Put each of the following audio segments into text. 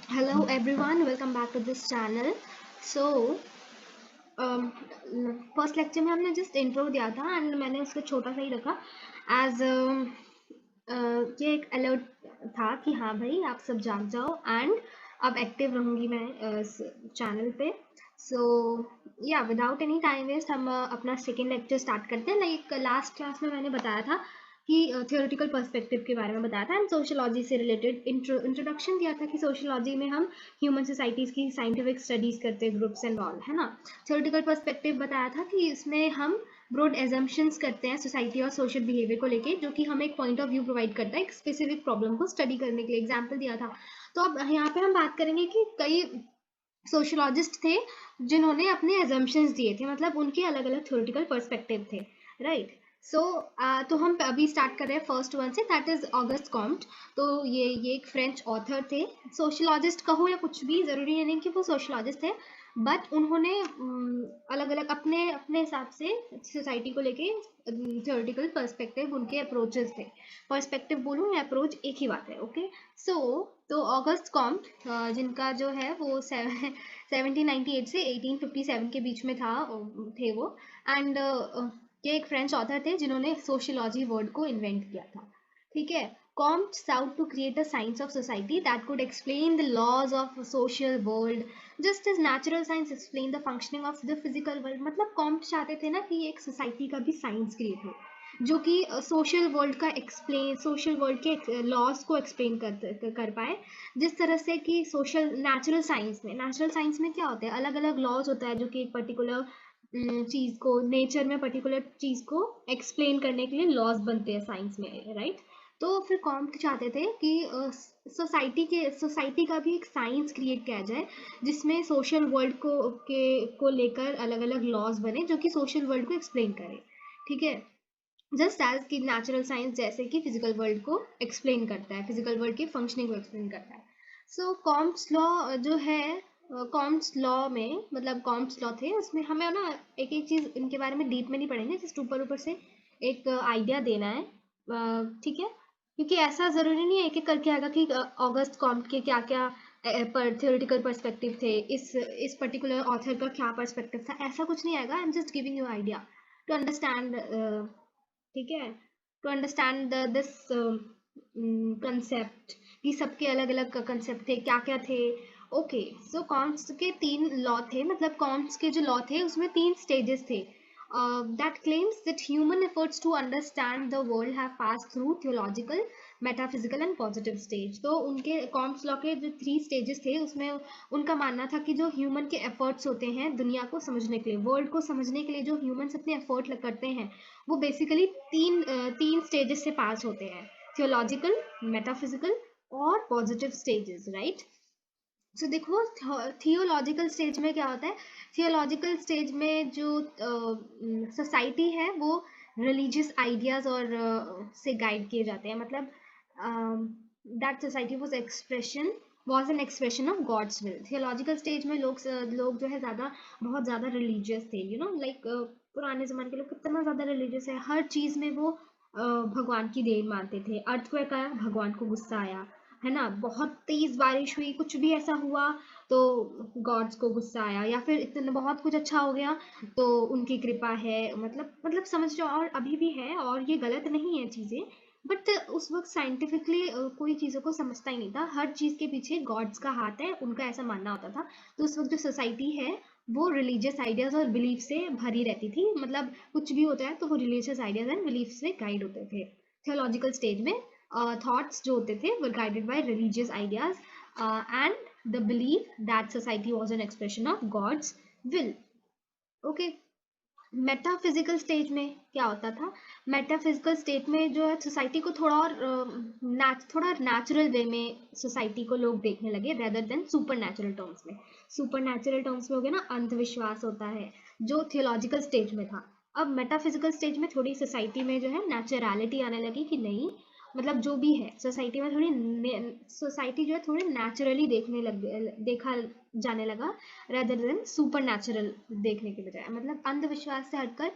Hello everyone, welcome back to this channel. So, first lecture में हमने just intro दिया था एंड मैंने उसको छोटा सा ही रखा एज ये एक अलर्ट था कि हाँ भाई आप सब जाग जाओ एंड अब एक्टिव रहूंगी मैं चैनल पे. सो या विदाउट एनी टाइम वेस्ट हम अपना सेकेंड लेक्चर स्टार्ट करते हैं. लाइक लास्ट क्लास में मैंने बताया था कि थियोरेटिकल पर्सपेक्टिव के बारे में बताया था एंड सोशियोलॉजी से रिलेटेड इंट्रोडक्शन दिया था कि सोशियोलॉजी में हम ह्यूमन सोसाइटीज़ की साइंटिफिक स्टडीज़ करते हैं, ग्रुप्स एंड ऑल, है ना. थ्योरेटिकल पर्सपेक्टिव बताया था कि इसमें हम ब्रॉड एजम्पशंस करते हैं सोसाइटी और सोशल बिहेवियर को लेके, जो कि हमें एक पॉइंट ऑफ व्यू प्रोवाइड करता है एक स्पेसिफिक प्रॉब्लम को स्टडी करने के लिए. एग्जाम्पल दिया था. तो अब यहाँ पे हम बात करेंगे कि कई सोशलॉजिस्ट थे जिन्होंने अपने एजम्पशंस दिए थे, मतलब उनके अलग अलग थ्योरेटिकल पर्सपेक्टिव थे, राइट. सो तो हम अभी स्टार्ट कर रहे हैं फर्स्ट वन से, दैट इज ऑगस्ट कॉम्ट. तो ये एक फ्रेंच ऑथर थे. सोशलॉजिस्ट कहो या कुछ भी, ज़रूरी नहीं कि वो सोशलॉजिस्ट थे, बट उन्होंने अलग अलग अपने अपने हिसाब से सोसाइटी को लेके थ्योरेटिकल पर्सपेक्टिव, उनके अप्रोचेस थे. पर्सपेक्टिव बोलूँ या अप्रोच एक ही बात है. ओके. सो तो ऑगस्ट कॉम्ट जिनका जो है वो 1798 से 1857 के बीच में थे वो. एंड ये एक फ्रेंच ऑथर थे जिन्होंने सोशियोलॉजी वर्ड को इन्वेंट किया था. ठीक है. Comte sought to create a science of society that could explain the laws of social world just as natural science explain the functioning of the physical world. मतलब Comte चाहते थे ना कि एक सोसाइटी का भी साइंस क्रिएट हो जो कि सोशल वर्ल्ड के लॉज को एक्सप्लेन कर पाए, जिस तरह से कि सोशल नेचुरल साइंस में क्या होता है, अलग अलग लॉज होता है जो कि एक पर्टिकुलर चीज को, नेचर में पर्टिकुलर चीज को एक्सप्लेन करने के लिए लॉज बनते हैं साइंस में, राइट. तो फिर कॉम्ट चाहते थे कि सोसाइटी का भी एक साइंस क्रिएट किया जाए जिसमें सोशल वर्ल्ड को लेकर अलग अलग लॉज बने जो कि सोशल वर्ल्ड को एक्सप्लेन करे. ठीक है. जस्ट एज कि नेचुरल साइंस जैसे कि फिजिकल वर्ल्ड को एक्सप्लेन करता है, फिजिकल वर्ल्ड की फंक्शनिंग को एक्सप्लेन करता है. सो कॉम्ट्स लॉ जो है, कॉम्ट्स लॉ में मतलब कॉम्ट्स लॉ थे उसमें हमें ना एक एक चीज़ इनके बारे में डीप में नहीं पढ़ेंगे, जस्ट ऊपर ऊपर से एक आइडिया देना है. ठीक है. क्योंकि ऐसा ज़रूरी नहीं है एक एक करके आएगा कि ऑगस्ट कॉम्ट के क्या क्या पर थियोरेटिकल पर्सपेक्टिव थे, इस पर्टिकुलर ऑथर का क्या पर्सपेक्टिव था, ऐसा कुछ नहीं आएगा. I am just giving you idea to understand. ठीक है. टू अंडरस्टैंड दिस कंसेप्ट कि सबके अलग अलग कंसेप्ट थे, क्या क्या थे. ओके. सो कॉन्ट्स के तीन लॉ थे, मतलब कॉन्ट्स के जो लॉ थे उसमें तीन स्टेजेस थे. That claims that human efforts to understand the world have passed through theological, metaphysical and positive stage. तो उनके कॉम्ट्स लॉ के जो 3 स्टेजेस थे उसमें उनका मानना था कि जो ह्यूमन के एफर्ट्स होते हैं दुनिया को समझने के लिए, वर्ल्ड को समझने के लिए जो ह्यूमंस अपने एफर्ट करते हैं, वो बेसिकली तीन स्टेजेस से पास होते हैं: थियोलॉजिकल, मेटाफिजिकल और पॉजिटिव स्टेजेस, राइट. सो देखो थियोलॉजिकल स्टेज में क्या होता है. थियोलॉजिकल स्टेज में जो सोसाइटी है वो रिलीजियस आइडियाज और से गाइड किए जाते हैं, मतलब that society was an expression of God's will. Theological stage में लोग जो है बहुत ज़्यादा रिलीजियस थे, यू नो, लाइक पुराने ज़माने के लोग कितना ज़्यादा रिलीजियस है, हर चीज़ में वो भगवान की देन मानते थे. अर्थक्वेक आया, भगवान को गुस्सा आया, है ना. बहुत तेज बारिश हुई, कुछ भी ऐसा हुआ तो गॉड्स को गुस्सा आया, या फिर इतना बहुत कुछ अच्छा हो गया तो उनकी कृपा है, मतलब समझ रहे हो. और अभी भी है और ये गलत नहीं है चीज़ें, बट उस वक्त साइंटिफिकली कोई चीज़ों को समझता ही नहीं था. हर चीज़ के पीछे गॉड्स का हाथ है, उनका ऐसा मानना होता था. तो उस वक्त जो सोसाइटी है वो रिलीजियस आइडियाज और बिलीफ से भरी रहती थी, मतलब कुछ भी होता है तो वो रिलीजियस आइडियाज एंड बिलीफ से गाइड होते थे. थियोलॉजिकल स्टेज में thoughts जो होते थे were guided by religious ideas and the belief that society was an expression of God's will. Okay. Metaphysical stage में क्या होता था. मेटाफिजिकल स्टेज में जो है सोसाइटी को थोड़ा नेचुरल वे में सोसाइटी को लोग देखने लगे rather than super natural terms में. सुपर नेचुरल टर्म्स में हो गया ना, अंधविश्वास होता है जो थियोलॉजिकल स्टेज में था. अब मेटाफिजिकल स्टेज में थोड़ी सोसाइटी में जो है नेचुरलिटी आने लगी कि नहीं, मतलब जो भी है सोसाइटी में सोसाइटी जो है थोड़ी नेचुरली देखा जाने लगा रेदर देन सुपर नेचुरल देखने के बजाय, मतलब अंधविश्वास से हटकर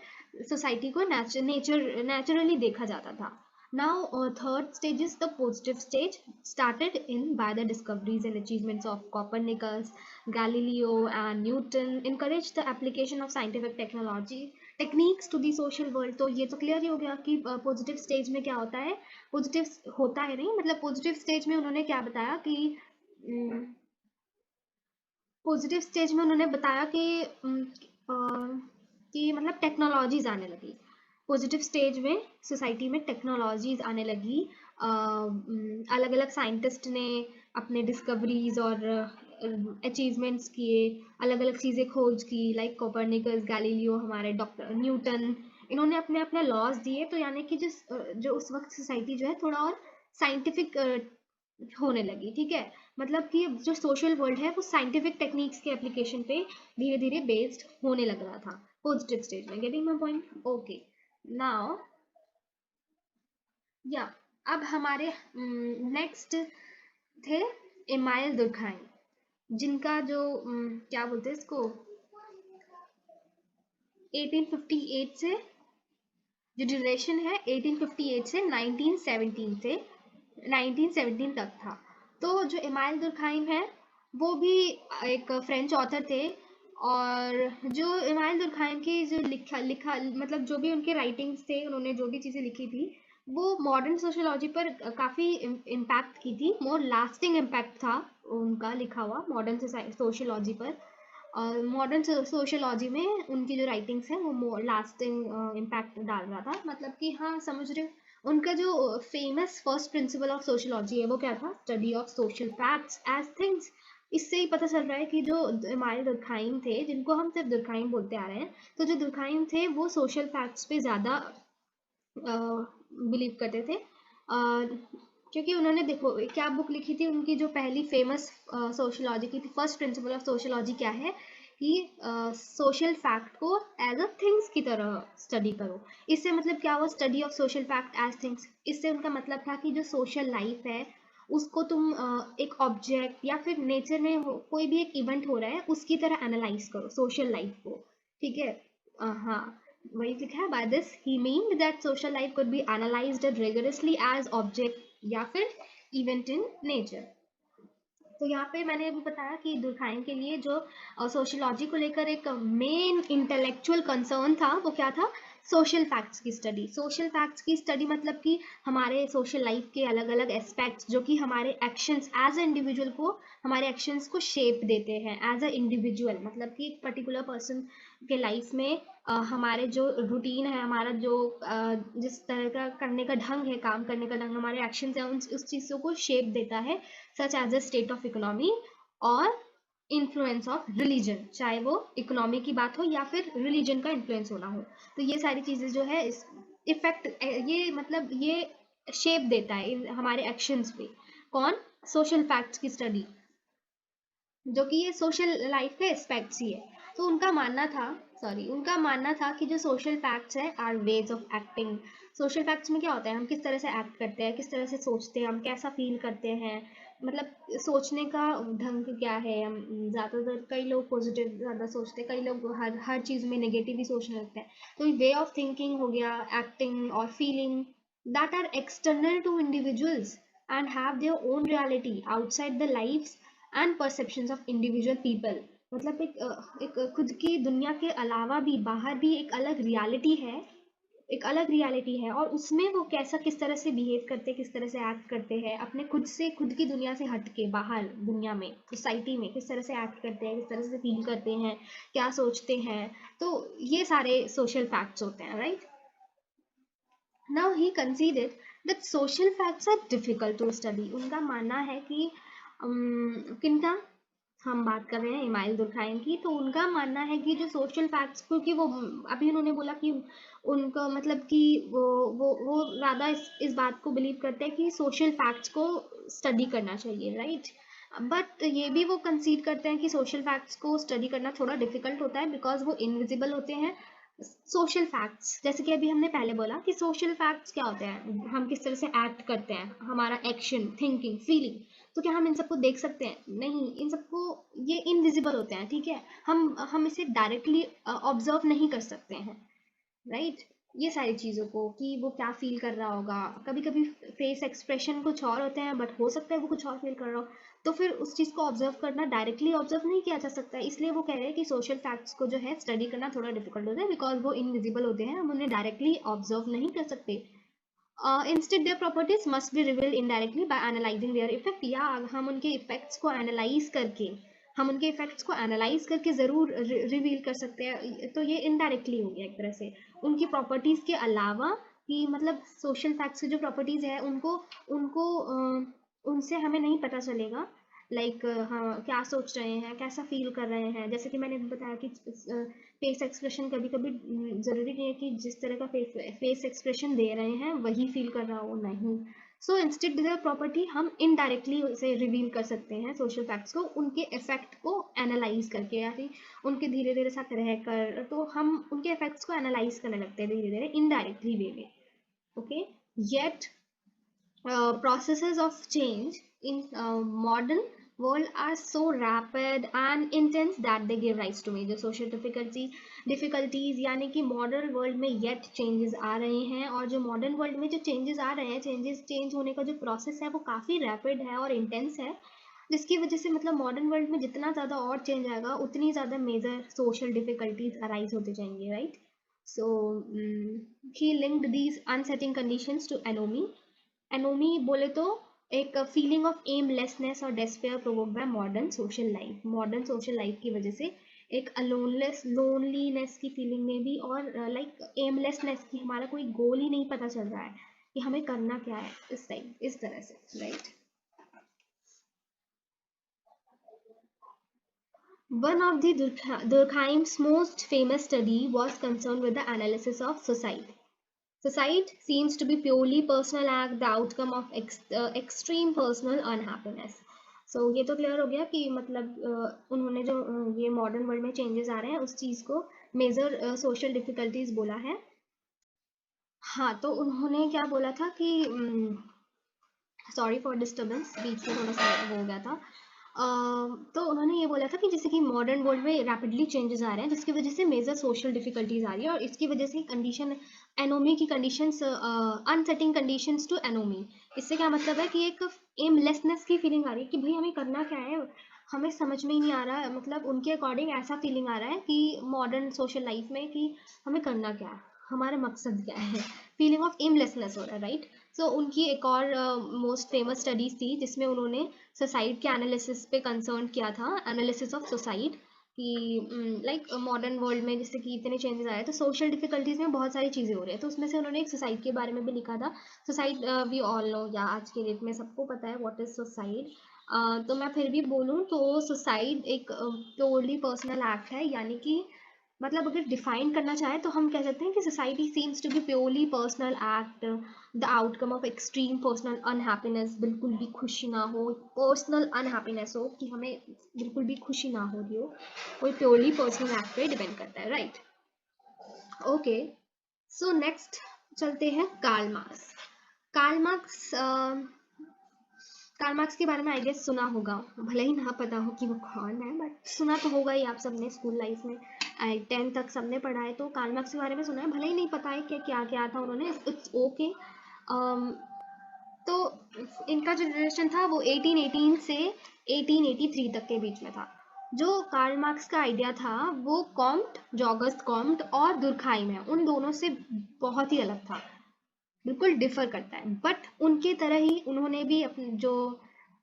सोसाइटी को नेचुरली देखा जाता था. Now, third stage is the positive stage, started in by the discoveries and achievements of Copernicus, Galileo, and Newton, encouraged the application of scientific technology techniques to the social world. तो ये तो clear ही हो गया कि positive stage में क्या होता है, पॉजिटिव होता है नहीं, मतलब पॉजिटिव स्टेज में उन्होंने क्या बताया कि पॉजिटिव स्टेज में उन्होंने बताया कि मतलब टेक्नोलॉजीज आने लगी। पॉजिटिव स्टेज में सोसाइटी में टेक्नोलॉजीज आने लगी, अलग अलग साइंटिस्ट ने अपने डिस्कवरीज और अचीवमेंट्स किए, अलग अलग चीज़ें खोज की, लाइक कोपरनिकस, गैलीलियो, हमारे डॉक्टर न्यूटन, इन्होंने अपने अपने लॉज दिए। तो यानी कि जो उस वक्त सोसाइटी जो है थोड़ा और साइंटिफिक होने लगी, ठीक है। मतलब कि जो सोशल वर्ल्ड है वो साइंटिफिक टेक्निक्स के एप्लीकेशन पे धीरे धीरे बेस्ड होने लग रहा था पॉजिटिव स्टेज में। Getting my point? Okay, now या अब हमारे नेक्स्ट थे इमाइल दुर्खाइम, जिनका जो क्या बोलते हैं इसको, 1858 से जो ड्यूरेशन है 1858 से 1917 तक था। तो जो इमाइल दुर्खाइम है वो भी एक फ्रेंच ऑथर थे, और जो इमाइल दुर्खाइम की जो लिखा मतलब जो भी उनके राइटिंग्स थे, उन्होंने जो भी चीज़ें लिखी थी वो मॉडर्न सोशियोलॉजी पर काफ़ी इम्पैक्ट की थी, मोर लास्टिंग इम्पैक्ट था उनका लिखा हुआ मॉडर्न सोशियोलॉजी पर। और मॉडर्न सोशियोलॉजी में उनकी जो राइटिंग्स हैं वो लास्टिंग इम्पैक्ट डाल रहा था। मतलब कि हाँ, समझ रहे हो। उनका जो famous first principle of sociology है वो क्या था? Study of social facts as things. इससे ही पता चल रहा है कि जो हमारे दुर्खाइम थे, जिनको हम सिर्फ दुर्खाइम बोलते आ रहे हैं, तो जो दुर्खाइम थे वो सोशल फैक्ट्स पे ज़्यादा बिलीव करते थे। क्योंकि उन्होंने देखो क्या बुक लिखी थी उनकी, जो पहली फेमस सोशियोलॉजी की थी, फर्स्ट प्रिंसिपल ऑफ सोशियोलॉजी क्या है कि सोशल फैक्ट को एज अ थिंग्स की तरह स्टडी करो। इससे मतलब क्या हुआ? Study of social fact as things. इससे उनका मतलब था कि जो सोशल लाइफ है उसको तुम एक ऑब्जेक्ट या फिर नेचर में कोई भी एक इवेंट हो रहा है उसकी तरह एनालाइज करो सोशल लाइफ को, ठीक है। हाँ, वही लिखा है। By this he mean that social life could be analysed rigorously as object या फिर इवेंट इन नेचर। तो यहाँ पे मैंने अभी बताया कि दुर्खाइम के लिए जो सोशियोलॉजी को लेकर एक मेन इंटेलेक्चुअल कंसर्न था वो क्या था? सोशल फैक्ट्स की स्टडी। सोशल फैक्ट्स की स्टडी मतलब कि हमारे सोशल लाइफ के अलग अलग एस्पेक्ट्स जो कि हमारे एक्शंस एज ए इंडिविजुअल को, हमारे एक्शंस को शेप देते हैं एज अ इंडिविजुअल। मतलब कि एक पर्टिकुलर पर्सन के लाइफ में हमारे जो रूटीन है, हमारा जो जिस तरह का करने का ढंग है, काम करने का ढंग, हमारे एक्शंस हैं, उस चीज़ों को शेप देता है, such as a state of economy और इन्फ्लुएंस ऑफ रिलीजन। चाहे वो इकोनॉमी की बात हो या फिर रिलीजन का इन्फ्लुएंस होना हो, तो ये सारी चीज़ें जो है इस इफेक्ट, ये मतलब ये शेप देता है हमारे एक्शंस पे। कौन? सोशल फैक्ट्स की स्टडी, जो कि ये सोशल लाइफ के एस्पेक्ट्स ही है। तो उनका मानना था कि जो सोशल फैक्ट्स है are ways of acting. Social facts में क्या होता है? हम किस तरह से एक्ट करते हैं, किस तरह से सोचते हैं, हम कैसा फील करते हैं, मतलब सोचने का ढंग क्या है। हम ज़्यादातर कई लोग पॉजिटिव ज़्यादा सोचते हैं, कई लोग हर चीज़ में नेगेटिव ही सोचने लगते हैं। तो वे ऑफ थिंकिंग हो गया, एक्टिंग और feeling that are external to individuals and have their own reality outside the lifes and perceptions of individual people. मतलब एक खुद की दुनिया के अलावा भी बाहर भी एक अलग रियलिटी है, एक अलग रियलिटी है, और उसमें वो कैसा किस तरह से बिहेव करते हैं, किस तरह से एक्ट करते हैं अपने खुद से, खुद की दुनिया से हट के बाहर दुनिया में, सोसाइटी में किस तरह से एक्ट करते हैं, किस तरह से फील करते हैं, क्या सोचते हैं। तो ये सारे सोशल फैक्ट्स होते हैं, right. Now he considered that social facts are difficult to study. उनका मानना है कि किनका हम बात कर रहे हैं? इमाइल दुर्खाइम की। तो उनका मानना है कि जो सोशल फैक्ट्स, क्योंकि वो अभी उन्होंने बोला कि उनका मतलब कि वो ज़्यादा इस बात को बिलीव करते हैं कि सोशल फैक्ट्स को स्टडी करना चाहिए, राइट। बट ये भी वो कंसीड करते हैं कि सोशल फैक्ट्स को स्टडी करना थोड़ा डिफिकल्ट होता है, बिकॉज वो इनविजिबल होते हैं। सोशल फैक्ट्स, जैसे कि अभी हमने पहले बोला कि सोशल फैक्ट्स क्या होते हैं, हम किस तरह से एक्ट करते हैं, हमारा एक्शन, थिंकिंग, फीलिंग। तो क्या हम इन सबको देख सकते हैं? नहीं, इन सबको, ये इनविजिबल होते हैं, ठीक है। हम इसे डायरेक्टली ऑब्जर्व नहीं कर सकते हैं, राइट। ये सारी चीज़ों को कि वो क्या फील कर रहा होगा। कभी कभी फेस एक्सप्रेशन कुछ और होते हैं बट हो सकता है वो कुछ और फील कर रहा हो, तो फिर उस चीज़ को ऑब्जर्व करना डायरेक्टली ऑब्जर्व नहीं किया जा सकता है। इसलिए वो कह रहे हैं कि सोशल फैक्ट्स को जो है स्टडी करना थोड़ा डिफिकल्ट होता है, बिकॉज वो इनविजिबल होते हैं, हम उन्हें डायरेक्टली ऑब्जर्व नहीं कर सकते। Instead, their properties must be revealed indirectly by analyzing their effect, या हम उनके इफेक्ट्स को एनालाइज करके, ज़रूर रिवील कर सकते हैं। तो ये इनडायरेक्टली हो गया एक तरह से। उनकी प्रॉपर्टीज के अलावा, कि मतलब सोशल फैक्ट्स की जो प्रॉपर्टीज है उनको उनको उनसे हमें नहीं पता चलेगा, लाइक हाँ क्या सोच रहे हैं, कैसा फील कर रहे हैं। जैसे कि मैंने बताया कि फेस एक्सप्रेशन कभी कभी ज़रूरी नहीं है कि जिस तरह का फेस एक्सप्रेशन दे रहे हैं वही फील कर रहा हो, नहीं। सो इंस्टेड द प्रॉपर्टी हम इनडायरेक्टली उसे रिवील कर सकते हैं सोशल फैक्ट्स को, उनके इफेक्ट को एनालाइज करके, या फिर उनके धीरे धीरे साथ रहकर, तो हम उनके इफेक्ट्स को एनालाइज करने लगते हैं धीरे धीरे इनडायरेक्टली वे में। Okay, yet processes of change in modern world are so rapid and intense that they give rise to major social difficulties, यानी कि मॉडर्न वर्ल्ड में येट चेंजेस आ रहे हैं, और जो मॉडर्न वर्ल्ड में जो चेंजेस आ रहे हैं, चेंज होने का जो प्रोसेस है वो काफ़ी रैपिड है और इंटेंस है, जिसकी वजह से मतलब मॉडर्न वर्ल्ड में जितना ज़्यादा और चेंज आएगा उतनी ज़्यादा मेजर सोशल डिफिकल्टीज अराइज होते जाएंगे, right. So he linked these unsettling conditions to anomie. Anomie बोले तो एक फीलिंग ऑफ एमलेसनेस और despair provoked by modern social life की वजह से एक लोनलीनेस की फीलिंग में भी, और लाइक एमलेसनेस की, हमारा कोई गोल ही नहीं पता चल रहा है कि हमें करना क्या है इस टाइम, इस तरह से, right. One of the Durkheim's most famous study was concerned with the analysis of suicide. Suicide seems to be purely personal act, the outcome of extreme personal unhappiness. So ये तो क्लियर हो गया कि मतलब उन्होंने जो ये मॉडर्न वर्ल्ड में चेंजेस आ रहे हैं उस चीज़ को मेजर सोशल डिफिकल्टीज बोला है। हाँ, तो उन्होंने क्या बोला था कि सॉरी फॉर डिस्टर्बेंस, बीच में थोड़ा सा वो हो गया था। तो उन्होंने ये बोला था कि जैसे कि मॉडर्न वर्ल्ड में रैपिडली चेंजेस आ रहे हैं जिसकी वजह से मेजर सोशल डिफिकल्टीज आ रही है, और इसकी वजह से कंडीशन एनोमी की conditions, unsettling conditions to anomie. इससे क्या मतलब है कि एक एमलेसनेस की फीलिंग आ रही है कि भाई हमें करना क्या है, हमें समझ में ही नहीं आ रहा है। मतलब उनके अकॉर्डिंग ऐसा फीलिंग आ रहा है कि मॉडर्न सोशल लाइफ में कि हमें करना क्या है, हमारा मकसद क्या है, फीलिंग ऑफ एमलेसनेस हो रहा है, राइट। सो उनकी एक और मोस्ट फेमस स्टडीज थी जिसमें उन्होंने सुसाइड के एनालिसिस पे कंसर्न किया था, एनालिसिस ऑफ सुसाइड, कि लाइक मॉडर्न वर्ल्ड में जैसे कि इतने चेंजेस आए तो सोशल डिफिकल्टीज में बहुत सारी चीज़ें हो रही है, तो उसमें से उन्होंने एक सुसाइड के बारे में भी लिखा था। सुसाइड वी ऑल नो, या आज के डेट में सबको पता है व्हाट इज सुसाइड। तो मैं फिर भी बोलूँ तो सुसाइड एक प्योरली पर्सनल एक्ट है, यानी कि मतलब अगर डिफाइन करना चाहे तो हम कह सकते हैं कि society seems to be purely personal act, the outcome of extreme personal unhappiness, बिल्कुल भी खुशी ना हो, पर्सनल अनहैप्पीनेस हो कि हमें बिल्कुल भी खुशी ना हो रही हो, वो प्योरली पर्सनल एक्ट पे डिपेंड करता है, राइट। ओके, सो नेक्स्ट चलते हैं Karl Marx. Karl Marx Karl Marx के बारे में आई गेस सुना होगा, भले ही ना पता हो कि वो कौन है, बट सुना तो होगा ही आप सबने, स्कूल लाइफ में 10 तक सबने पढ़ा है, तो कार्ल मार्क्स के बारे में सुना है, भले ही नहीं पता है कि क्या क्या था उन्होंने, इट्स ओके। तो इनका जो जनरेशन था वो 1818 से 1883 तक के बीच में था। जो कार्ल मार्क्स का आइडिया था वो कॉम्ट, जॉगस्ट कॉम्ट और दुर्खाइम है, उन दोनों से बहुत ही अलग था, बिल्कुल डिफर करता है। बट उनके तरह ही उन्होंने भी अपने जो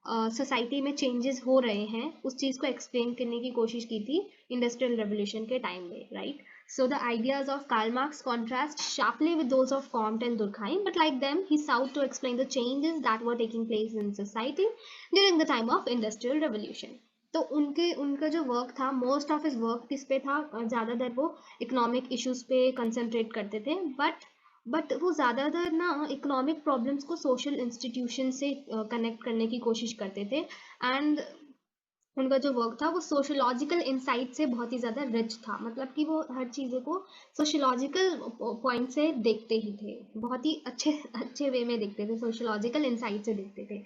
सोसाइटी में चेंजेस हो रहे हैं उस चीज़ को एक्सप्लेन करने की कोशिश की थी इंडस्ट्रियल रेवोल्यूशन के टाइम में, right. So the ideas of Karl Marx contrast sharply with those of Comte and Durkheim, but like them, he sought to explain the changes that were taking place in society during the time of Industrial Revolution. तो उनका जो work था, most of his work किस पे था, ज़्यादातर वो economic issues पे कंसंट्रेट करते थे, बट वो ज़्यादातर ना इकोनॉमिक प्रॉब्लम्स को सोशल इंस्टीट्यूशन से कनेक्ट करने की कोशिश करते थे। एंड उनका जो वर्क था वो सोशोलॉजिकल इंसाइट से बहुत ही ज़्यादा रिच था, मतलब कि वो हर चीज़ों को सोशोलॉजिकल पॉइंट से देखते ही थे, बहुत ही अच्छे अच्छे वे में देखते थे, सोशोलॉजिकल इंसाइट से देखते थे।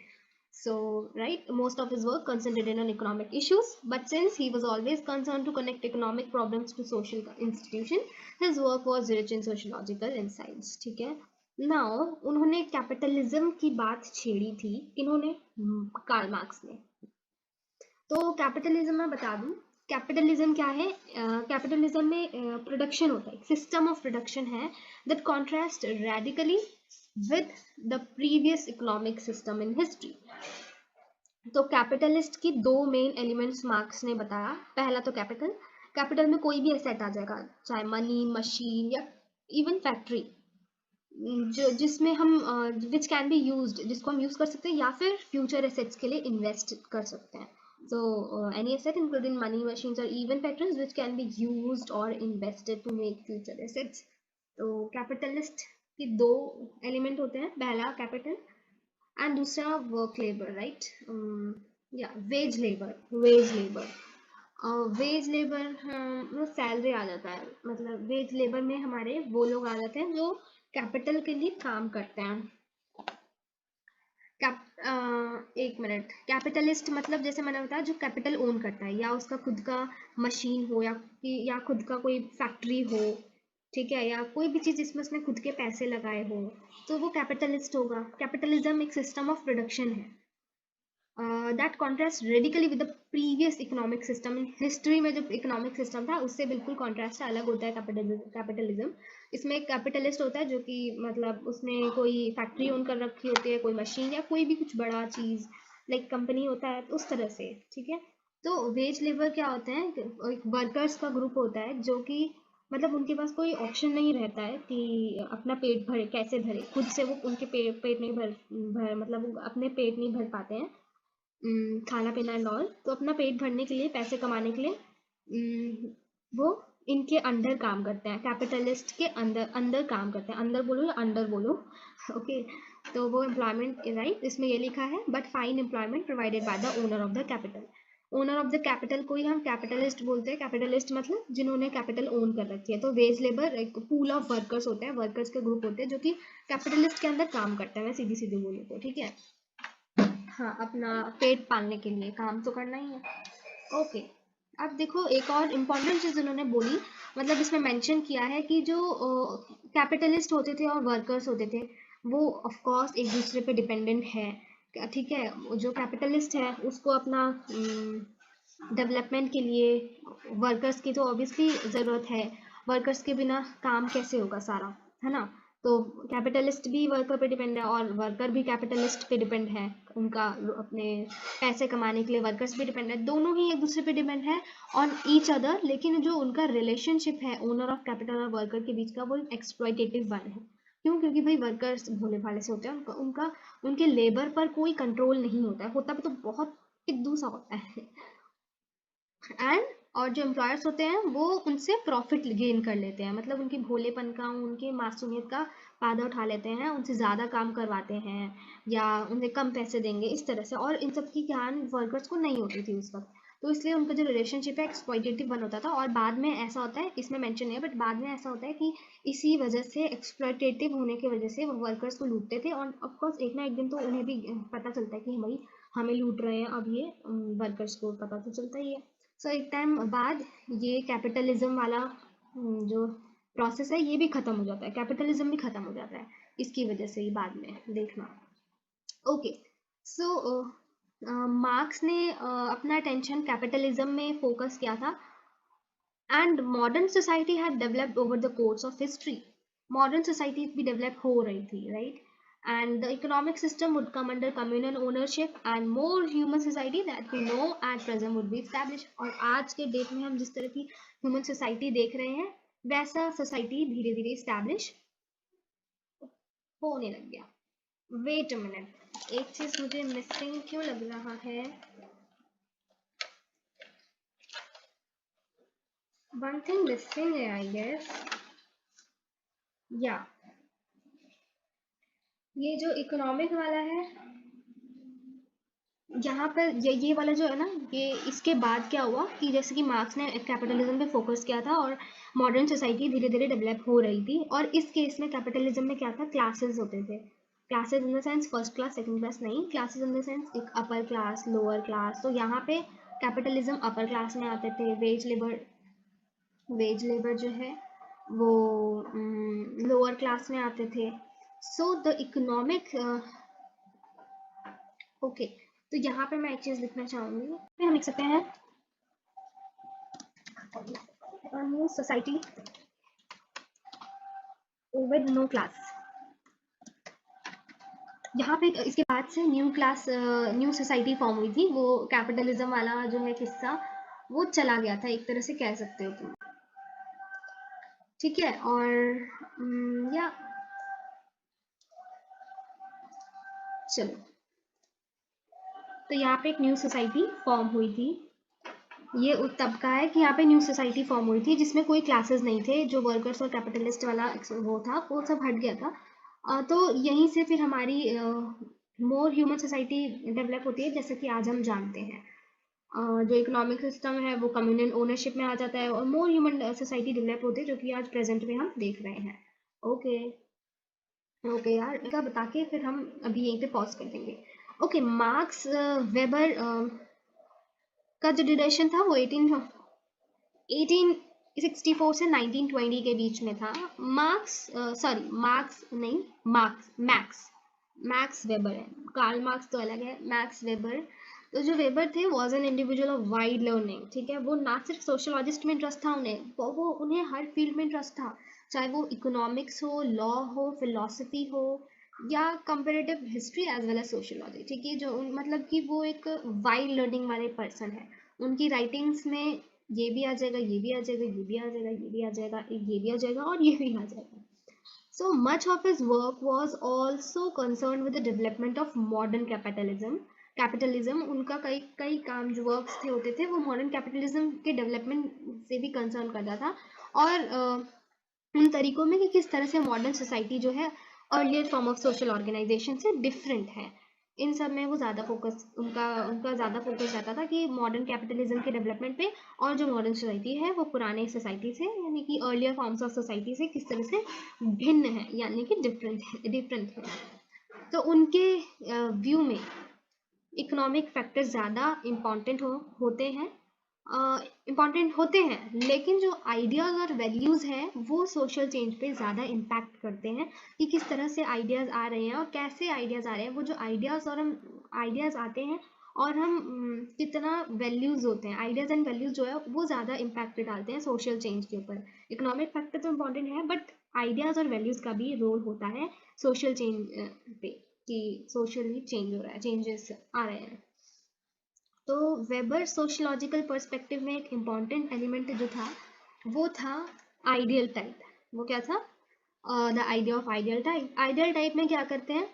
So, right, most of his work concentrated on economic issues, but since he was always concerned to connect economic problems to social institution, his work was rich in sociological insights. ठीक है, now उन्होंने capitalism की बात छेड़ी थी, इन्होंने Karl Marx ने। तो कैपिटलिज्म मैं बता दूं, कैपिटलिज्म क्या है? कैपिटलिज्म में प्रोडक्शन होता है, सिस्टम ऑफ प्रोडक्शन है that contrast radically with the previous economic system in history. तो कैपिटलिस्ट की दो मेन एलिमेंट्स मार्क्स ने बताया। पहला तो कैपिटल, कैपिटल में कोई भी एसेट आ जाएगा, चाहे मनी, मशीन या इवन फैक्ट्री, जो जिसमें हम विच कैन बी यूज्ड, जिसको हम यूज कर सकते हैं या फिर फ्यूचर एसेट्स के लिए इन्वेस्ट कर सकते हैं। So any asset including money, machines or even factories which can be used or invested to make future assets. तो कैपिटलिस्ट की दो एलिमेंट होते हैं, पहला कैपिटल एंड दूसरा वर्क लेबर, राइट, या वेज लेबर। वेज लेबर वो सैलरी आ जाता है, मतलब वेज लेबर में हमारे वो लोग आ जाते हैं जो कैपिटल के लिए काम करते हैं। एक मिनट, कैपिटलिस्ट मतलब जैसे मैंने बताया जो कैपिटल ओन करता है, या उसका खुद का मशीन हो या खुद का कोई फैक्ट्री हो, ठीक है, या कोई भी चीज़ जिसमें उसने खुद के पैसे लगाए हो, तो वो कैपिटलिस्ट होगा। कैपिटलिज्म एक सिस्टम ऑफ प्रोडक्शन है that contrast radically with the previous economic system in history. में जो इकोनॉमिक सिस्टम था उससे बिल्कुल कॉन्ट्रास्ट अलग होता है कैपिटलिज्म। इसमें एक कैपिटलिस्ट होता है जो कि मतलब उसने कोई फैक्ट्री ओन कर रखी होती है, कोई मशीन या कोई भी कुछ बड़ा चीज़ लाइक कंपनी होता है, उस तरह से, ठीक है। तो वेज लेबर क्या होते हैं? एक वर्कर्स का ग्रुप होता है जो कि मतलब उनके पास कोई ऑप्शन नहीं रहता है कि अपना पेट भरे, कैसे भरे, खुद से वो उनके पेट नहीं भर मतलब अपने पेट नहीं भर पाते हैं, खाना पीना एंड ऑल। तो अपना पेट भरने के लिए, पैसे कमाने के लिए वो इनके अंडर काम करते हैं, कैपिटलिस्ट के अंदर काम करते हैं। अंदर बोलो या अंडर बोलो, ओके। तो वो एम्प्लॉयमेंट, राइट, इसमें ये लिखा है, but fine employment provided by the owner of the capital. Owner of the capital को ही हम कैपिटलिस्ट बोलते हैं। कैपिटलिस्ट मतलब जिन्होंने कैपिटल ओन कर रखी है। तो वेज लेबर एक पूल ऑफ वर्कर्स होते हैं, वर्कर्स के ग्रुप होते हैं जो कि कैपिटलिस्ट के अंदर काम करते हैं। मैं सीधी सीधी बोलूँ तो, ठीक है, हाँ, अपना पेट पालने के लिए काम तो करना ही है, ओके। अब देखो एक और इम्पॉर्टेंट चीज़ उन्होंने बोली, मतलब इसमें मेंशन किया है कि जो कैपिटलिस्ट होते थे और वर्कर्स होते थे वो ऑफ कोर्स एक दूसरे पे डिपेंडेंट है, ठीक है। जो कैपिटलिस्ट है उसको अपना डेवलपमेंट के लिए वर्कर्स की तो ऑब्वियसली ज़रूरत है, वर्कर्स के बिना काम कैसे होगा सारा, है ना। तो कैपिटलिस्ट भी वर्कर पे डिपेंड है और वर्कर भी कैपिटलिस्ट पे डिपेंड है, उनका अपने पैसे कमाने के लिए वर्कर्स भी डिपेंड है, दोनों ही एक दूसरे पे डिपेंड है ऑन ईच अदर। लेकिन जो उनका रिलेशनशिप है ओनर ऑफ कैपिटल और वर्कर के बीच का, वो एक्सप्लॉयटेटिव वन है। क्यों? क्योंकि भाई वर्कर्स भोले भाले से होते हैं, उनका उनके लेबर पर कोई कंट्रोल नहीं होता है, होता भी तो बहुत टिड्डू सा होता है। एंड और जो एम्प्लॉयर्स होते हैं वो उनसे प्रॉफिट गेन कर लेते हैं, मतलब उनकी भोलेपन का, उनकी मासूमियत का फायदा उठा लेते हैं, उनसे ज़्यादा काम करवाते हैं या उन्हें कम पैसे देंगे, इस तरह से। और इन सब की ज्ञान वर्कर्स को नहीं होती थी उस वक्त, तो इसलिए उनका जो रिलेशनशिप है एक्सप्लॉयटेटिव बन होता था। और बाद में ऐसा होता है, इसमें मेंशन नहीं है, बट बाद में ऐसा होता है कि इसी वजह से, एक्सप्लॉयटेटिव होने की वजह से वो वर्कर्स को लूटते थे। और ऑफकोर्स एक ना एक दिन तो उन्हें भी पता चलता है कि भाई हमें लूट रहे हैं, अब ये वर्कर्स को पता तो चलता ही है। सो एक टाइम बाद ये कैपिटलिज्म वाला जो प्रोसेस है ये भी खत्म हो जाता है, कैपिटलिज्म भी खत्म हो जाता है इसकी वजह से ही, बाद में देखना, ओके। सो मार्क्स ने अपना अटेंशन कैपिटलिज्म में फोकस किया था and modern society had developed over the course of history. Modern society भी डेवलप हो रही थी, right, and the economic system would come under communal ownership and more human society that we know at present would be established। और आज के date में हम जिस तरह की ह्यूमन सोसाइटी देख रहे हैं वैसा सोसाइटी धीरे धीरे एस्टैब्लिश होने लग गया। वेट अ मिनट, एक चीज मुझे मिसिंग क्यों लग रहा है, वन थिंग मिसिंग है आई गेस, या ये जो इकोनॉमिक वाला है यहाँ पर ये वाला जो है ना, ये इसके बाद क्या हुआ कि जैसे कि मार्क्स ने कैपिटलिज्म पे फोकस किया था और मॉडर्न सोसाइटी धीरे धीरे डेवलप हो रही थी। और इस केस में कैपिटलिज्म में क्या था, क्लासेस होते थे, classes in the sense first class second class नहीं, क्लासेस इन द सेंस एक अपर क्लास लोअर क्लास। तो यहाँ पे कैपिटलिज्म अपर क्लास में आते थे, वेज लेबर जो है वो लोअर क्लास में आते थे। सो द इकोनॉमिक ओके, तो यहाँ पे मैं एक चीज लिखना चाहूंगी, फिर हम लिख सकते हैं सोसाइटी विद नो क्लास। यहाँ पे इसके बाद से न्यू सोसाइटी फॉर्म हुई थी, वो कैपिटलिज्म वाला जो है किस्सा वो चला गया था, एक तरह से कह सकते हो तुम, ठीक है। और या चलो, तो यहाँ पे एक न्यू सोसाइटी फॉर्म हुई थी। ये तब का है कि यहाँ पे न्यू सोसाइटी फॉर्म हुई थी जिसमें कोई क्लासेस नहीं थे, जो वर्कर्स और कैपिटलिस्ट वाला वो था वो सब हट गया था। तो यहीं से फिर हमारी मोर ह्यूमन सोसाइटी डेवलप होती है, जैसे कि आज हम जानते हैं। जो इकोनॉमिक सिस्टम है वो कम्युनल ओनरशिप में आ जाता है और मोर ह्यूमन सोसाइटी डेवलप होती है, जो कि आज प्रेजेंट में हम देख रहे हैं। ओके ओके यार, इसका बता के फिर हम अभी यहीं पे पॉज कर देंगे। ओके, मार्क्स वेबर का जो ड्यूरेशन था वो 1864 से 1920 के बीच में था। मैक्स वेबर है, कार्ल मार्क्स तो अलग है, मैक्स वेबर। तो जो वेबर थे was an individual of wide learning, ठीक है। वो ना सिर्फ सोशलॉजिस्ट में इंटरेस्ट था उन्हें हर फील्ड में इंटरेस्ट था, चाहे वो इकोनॉमिक्स हो, लॉ हो, फिलोसफी हो या comparative history as well as sociology, ठीक है। जो मतलब कि वो एक वाइड लर्निंग वाले पर्सन है। उनकी राइटिंग्स में ये भी आ जाएगा, ये भी आ जाएगा, ये भी आ जाएगा, ये भी आ जाएगा, ये भी आ जाएगा और ये भी आ जाएगा। So much of his work was also concerned with the development of modern capitalism उनका कई काम जो वर्क्स थे होते थे वो मॉडर्न कैपिटलिज्म के डेवलपमेंट से भी कंसर्न करता था, और उन तरीकों में कि किस तरह से मॉडर्न सोसाइटी जो है earlier form of social organization से डिफरेंट है। इन सब में वो ज़्यादा फोकस उनका ज़्यादा फोकस रहता था कि मॉडर्न कैपिटलिज्म के डेवलपमेंट पे, और जो मॉडर्न सोसाइटी है वो पुराने सोसाइटी से यानी कि अर्लियर फॉर्म्स ऑफ सोसाइटी से किस तरह से भिन्न है, यानी कि डिफरेंट है। तो उनके व्यू में इकोनॉमिक फैक्टर्स ज़्यादा इम्पॉर्टेंट होते हैं, लेकिन जो आइडियाज़ और वैल्यूज़ हैं वो सोशल चेंज पे ज़्यादा इम्पैक्ट करते हैं कि किस तरह से आइडियाज़ आ रहे हैं और कैसे आइडियाज़ आ रहे हैं। वो जो आइडियाज़ आते हैं और हम कितना वैल्यूज़ होते हैं, आइडियाज़ एंड वैल्यूज़ जो है वो ज़्यादा इम्पैक्ट डालते हैं सोशल चेंज के ऊपर। इकोनॉमिक फैक्टर तो इम्पॉर्टेंट है, बट आइडियाज़ और वैल्यूज़ का भी रोल होता है सोशल चेंज पे, कि सोशली चेंज हो रहा है, चेंजेस आ रहे हैं। तो वेबर सोशियोलॉजिकल पर्सपेक्टिव में एक इम्पॉर्टेंट एलिमेंट जो था वो था आइडियल टाइप। वो क्या था? The idea of ideal type में क्या करते हैं,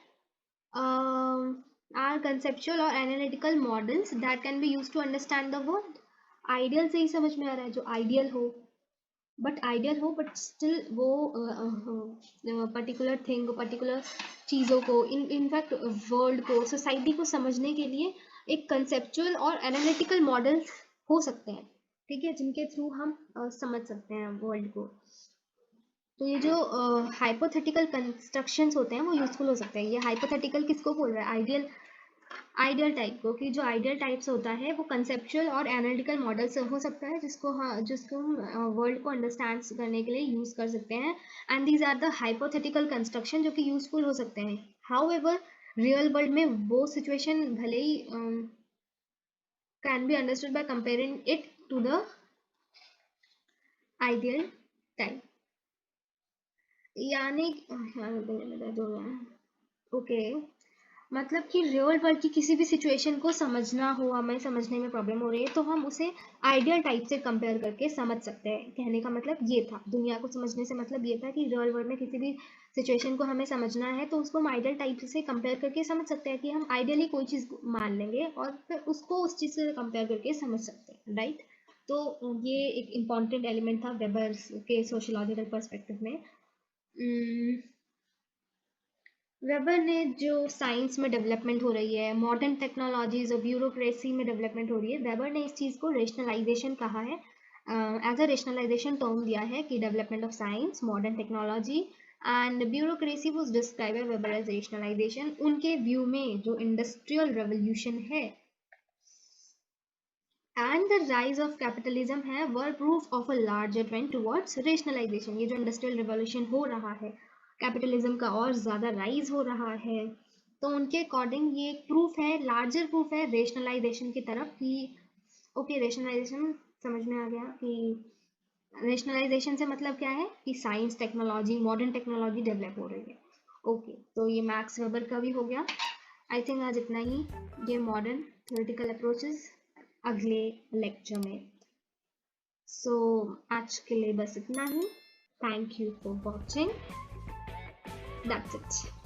आर कंसेप्चुअल और analytical models that can be use to understand the world. Ideal से ही समझ में आ रहा है, जो आइडियल हो बट स्टिल वो पर्टिकुलर थिंग, पर्टिकुलर चीज़ों को, इनफैक्ट वर्ल्ड को, सोसाइटी को समझने के लिए एक कंसेप्चुअल और एनालिटिकल मॉडल्स हो सकते हैं, ठीक है, जिनके थ्रू हम समझ सकते हैं वर्ल्ड को। तो ये जो हाइपोथेटिकल कंस्ट्रक्शंस होते हैं वो यूजफुल हो सकते हैं। ये हाइपोथेटिकल किसको बोल रहा है? आइडियल टाइप को, कि जो आइडियल टाइप से होता है वो कंसेप्चुअल और एनालिटिकल मॉडल से हो सकता है, जिसको हम वर्ल्ड को अंडरस्टैंड करने के लिए यूज कर सकते हैं। And these are the hypothetical construction जो कि यूजफुल हो सकते हैं। हाउएवर रियल वर्ल्ड में वो सिचुएशन भले ही can be understood by comparing it to the ideal type, यानी ओके, मतलब कि रियल वर्ल्ड की किसी भी सिचुएशन को समझना हो, हमें समझने में प्रॉब्लम हो रही है तो हम उसे आइडियल टाइप से कंपेयर करके समझ सकते हैं। कहने का मतलब ये था, दुनिया को समझने से मतलब ये था कि रियल वर्ल्ड में किसी भी सिचुएशन को हमें समझना है तो उसको हम आइडियल टाइप से कंपेयर करके समझ सकते हैं, कि हम आइडियली कोई चीज़ मान लेंगे और फिर उसको उस चीज़ से कंपेयर करके समझ सकते हैं, राइट। तो ये एक इम्पॉर्टेंट एलिमेंट था वेबर के सोशियोलॉजिकल पर्सपेक्टिव में। वेबर ने जो साइंस में डेवलपमेंट हो रही है, मॉडर्न टेक्नोलॉजीज और ब्यूरोक्रेसी में डेवलपमेंट हो रही है, वेबर ने इस चीज़ को रेशनलाइजेशन कहा है, एज अ रेशनलाइजेशन टर्म दिया है कि development of science, modern technology and bureaucracy was describe by Weber as rationalisation. उनके व्यू में जो इंडस्ट्रियल रेवोल्यूशन है and the rise of capitalism है were proof of a larger trend towards rationalisation. ये जो इंडस्ट्रियल रिवॉल्यूशन हो रहा है, कैपिटलिज्म का और ज़्यादा राइज हो रहा है, तो उनके अकॉर्डिंग ये एक प्रूफ है, लार्जर प्रूफ है रेशनलाइजेशन की तरफ कि ओके रेशनलाइजेशन समझ में आ गया कि रेशनलाइजेशन से मतलब क्या है कि science technology modern technology develop हो रही है. ओके तो ये मैक्स वेबर का भी हो गया. आई थिंक आज इतना ही ये मॉडर्न थ्योरेटिकल अप्रोचेस अगले लेक्चर में. सो आज के लिए बस इतना ही. Thank you for watching. That's it.